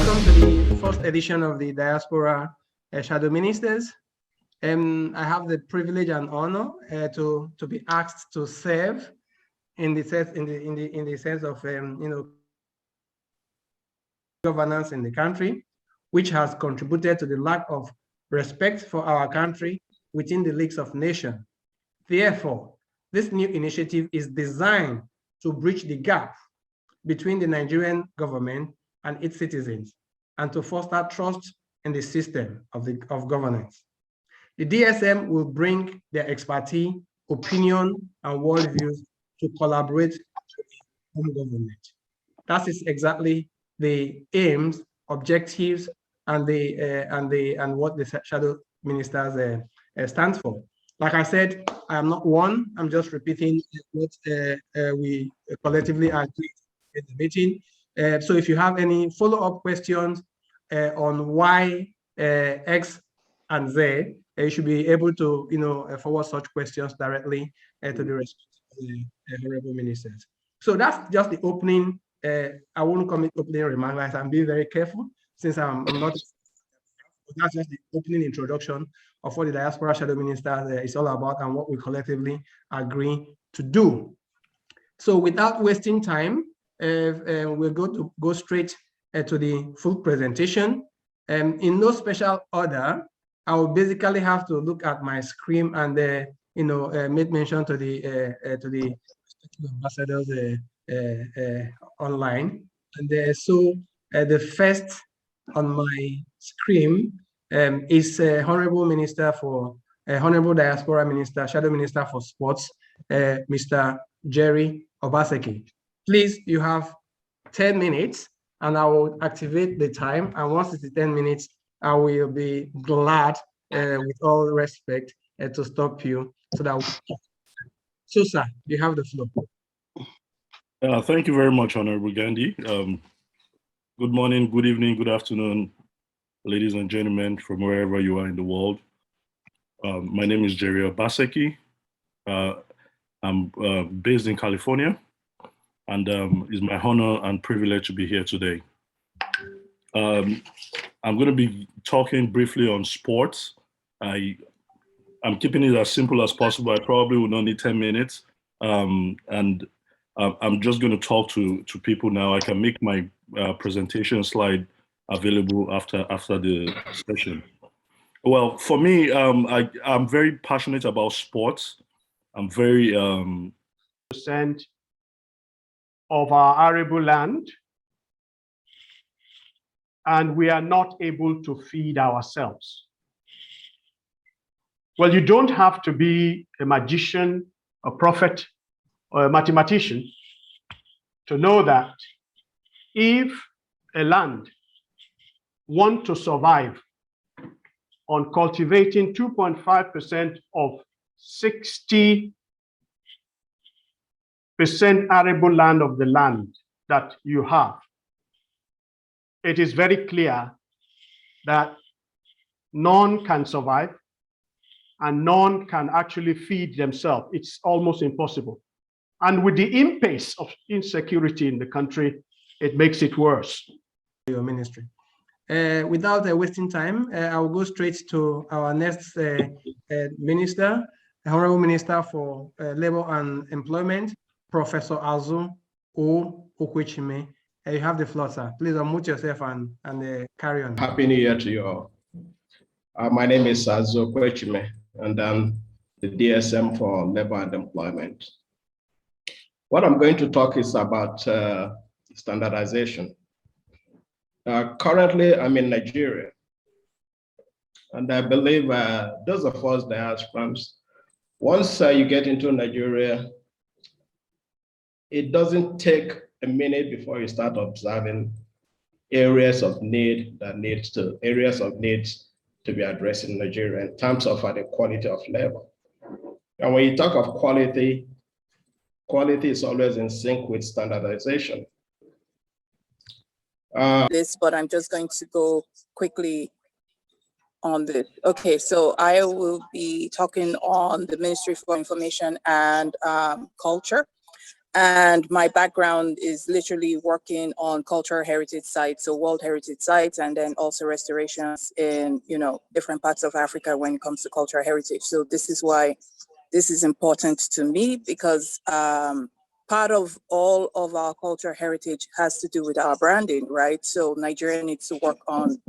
Welcome to the first edition of the Diaspora Shadow Ministers. I have the privilege and honor to be asked to serve in the sense of governance in the country, which has contributed to the lack of respect for our country within the leagues of nations. Therefore, this new initiative is designed to bridge the gap between the Nigerian government and its citizens, and to foster trust in the system of governance. The DSM will bring their expertise, opinion, and worldviews to collaborate with the home government. That is exactly the aims, objectives, and what the shadow ministers stands for. Like I said, I am not one. I'm just repeating what we collectively agreed in the meeting. So if you have any follow-up questions on why X and Z, you should be able to forward such questions directly to the respective honorable ministers. So that's just the opening. I won't commit opening remarks. I'm being very careful since I'm not. That's just the opening introduction of what the Diaspora Shadow Minister is all about and what we collectively agree to do. So without wasting time, we're going to go straight to the full presentation. In no special order, I will basically have to look at my screen and make mention to the ambassadors online. And so the first on my screen is Honorable Minister for Honorable Diaspora Minister, Shadow Minister for Sports, Mr. Jerry Obaseki. Please, you have 10 minutes and I will activate the time. And once it's 10 minutes, I will be glad, with all respect, to stop you so that. So, sir, you have the floor. Thank you very much, Honorable Gandhi. Good morning, good evening, good afternoon, ladies and gentlemen, from wherever you are in the world. My name is Jerry Obaseki. I'm based in California, and it's my honor and privilege to be here today. I'm going to be talking briefly on sports. I'm keeping it as simple as possible. I probably will not need 10 minutes. And I'm just going to talk to people now. I can make my presentation slide available after the session. Well, for me, I'm very passionate about sports. I'm very percent of our arable land, and we are not able to feed ourselves. Well, you don't have to be a magician, a prophet, or a mathematician to know that if a land wants to survive on cultivating 2.5% of 60% arable land of the land that you have, it is very clear that none can survive and none can actually feed themselves. It's almost impossible. And with the impasse of insecurity in the country, it makes it worse. Your ministry. Without wasting time, I will go straight to our next minister, the Honorable Minister for Labor and Employment, Professor Azu Okwechime. You have the floor, sir. Please unmute yourself and carry on. Happy New Year to you all. My name is Azu Okwechime, and I'm the DSM for Labor and Employment. What I'm going to talk is about standardization. Currently, I'm in Nigeria, and I believe those of us diasporans, once you get into Nigeria, it doesn't take a minute before you start observing areas of need to be addressed in Nigeria in terms of the quality of labor. And when you talk of quality, quality is always in sync with standardization. But I'm just going to go quickly on this. Okay, so I will be talking on the Ministry for Information and Culture. And my background is literally working on cultural heritage sites, so World Heritage sites, and then also restorations in, different parts of Africa when it comes to cultural heritage. So this is why this is important to me, because part of all of our cultural heritage has to do with our branding, right? So Nigeria needs to work on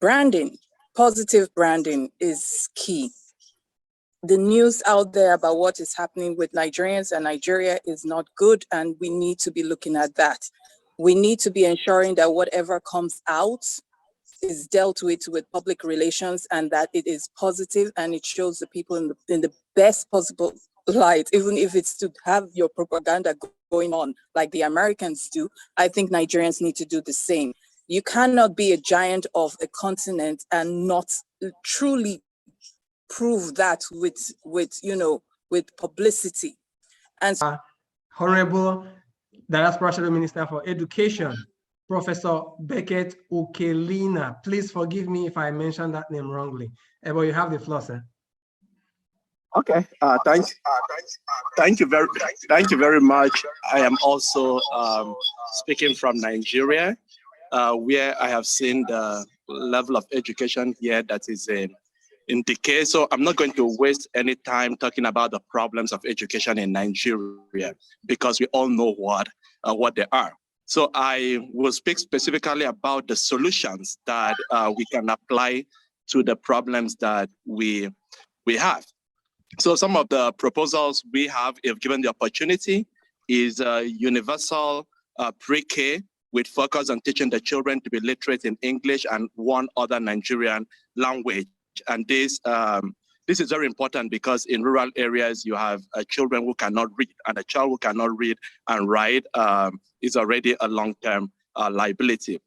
branding. Positive branding is key. The news out there about what is happening with Nigerians and Nigeria is not good, and we need to be looking at that. We need to be ensuring that whatever comes out is dealt with public relations, and that it is positive and it shows the people in the best possible light, even if it's to have your propaganda going on like the Americans do. I think Nigerians need to do the same. You cannot be a giant of a continent and not truly prove that with publicity. And Honorable Diaspora Shadow Minister for Education, Professor Beckett Okelina. Please forgive me if I mentioned that name wrongly. But you have the floor, sir. Okay. Thank you very much. I am also speaking from Nigeria, where I have seen the level of education here that is in decay. So I'm not going to waste any time talking about the problems of education in Nigeria, because we all know what they are. So I will speak specifically about the solutions that we can apply to the problems that we have. So some of the proposals we have, if given the opportunity, is universal pre-K with focus on teaching the children to be literate in English and one other Nigerian language. And this is very important, because in rural areas you have children who cannot read, and a child who cannot read and write is already a long-term liability.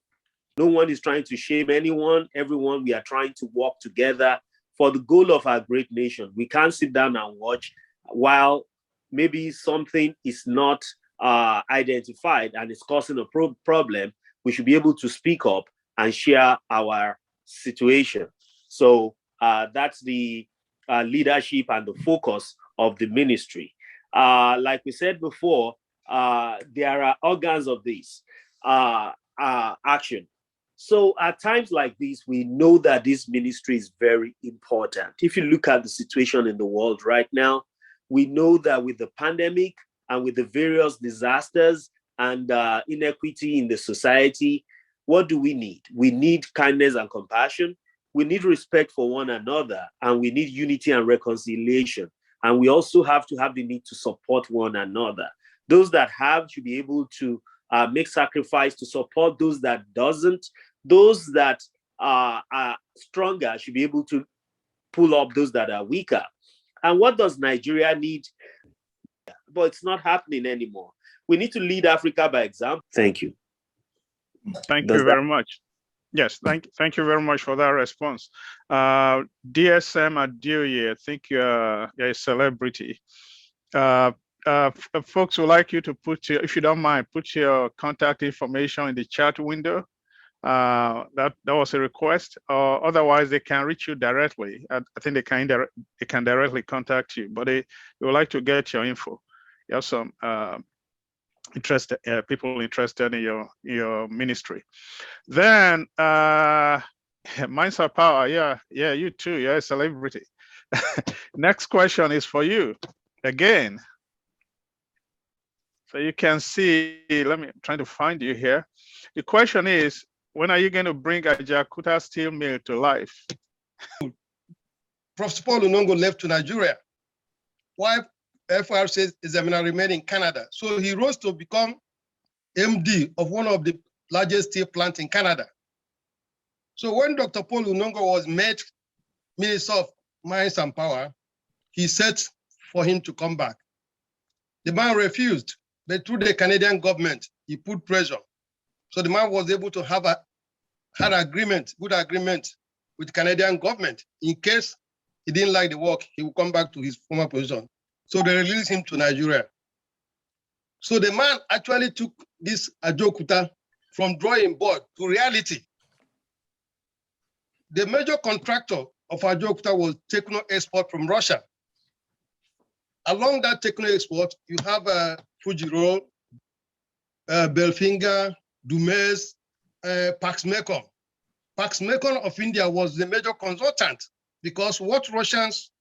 No one is trying to shame anyone. Everyone, we are trying to work together for the goal of our great nation. We can't sit down and watch while maybe something is not identified and is causing a problem. We should be able to speak up and share our situation. So that's the leadership and the focus of the ministry. Like we said before, there are organs of this action. So at times like this, we know that this ministry is very important. If you look at the situation in the world right now, we know that with the pandemic and with the various disasters and inequity in the society, what do we need? We need kindness and compassion. We need respect for one another, and we need unity and reconciliation. And we also have to have the need to support one another. Those that have should be able to make sacrifice to support those that doesn't. Those that are stronger should be able to pull up those that are weaker. And what does Nigeria need? But it's not happening anymore. We need to lead Africa by example. Thank you. Thank you very much. Yes, thank you very much for that response. DSM Adeoye, I think you're a celebrity. Folks would like you to put your, if you don't mind, put your contact information in the chat window. That was a request. Otherwise, they can reach you directly. I think they can directly contact you, but they would like to get your info. You have some people interested in your ministry. Then Minds of Power, yeah, you too. You're a celebrity. Next question is for you again. So you can see, I'm trying to find you here. The question is, when are you going to bring Ajaokuta steel mill to life? Professor Paul Unongo left to Nigeria, while FRC examiner remained in Canada. So he rose to become MD of one of the largest steel plants in Canada. So when Dr. Paul Unongo was made Minister of Mines and Power, he said for him to come back. The man refused, but through the Canadian government, he put pressure. So the man was able to have good agreement with the Canadian government. In case he didn't like the work, he would come back to his former position. So they released him to Nigeria. So the man actually took this Ajaokuta from drawing board to reality. The major contractor of Ajaokuta was Techno Export from Russia. Along that Techno Export, you have Fujiro, Belfinger, Dumes, Pax Mekong. Pax Mekong of India was the major consultant because what Russians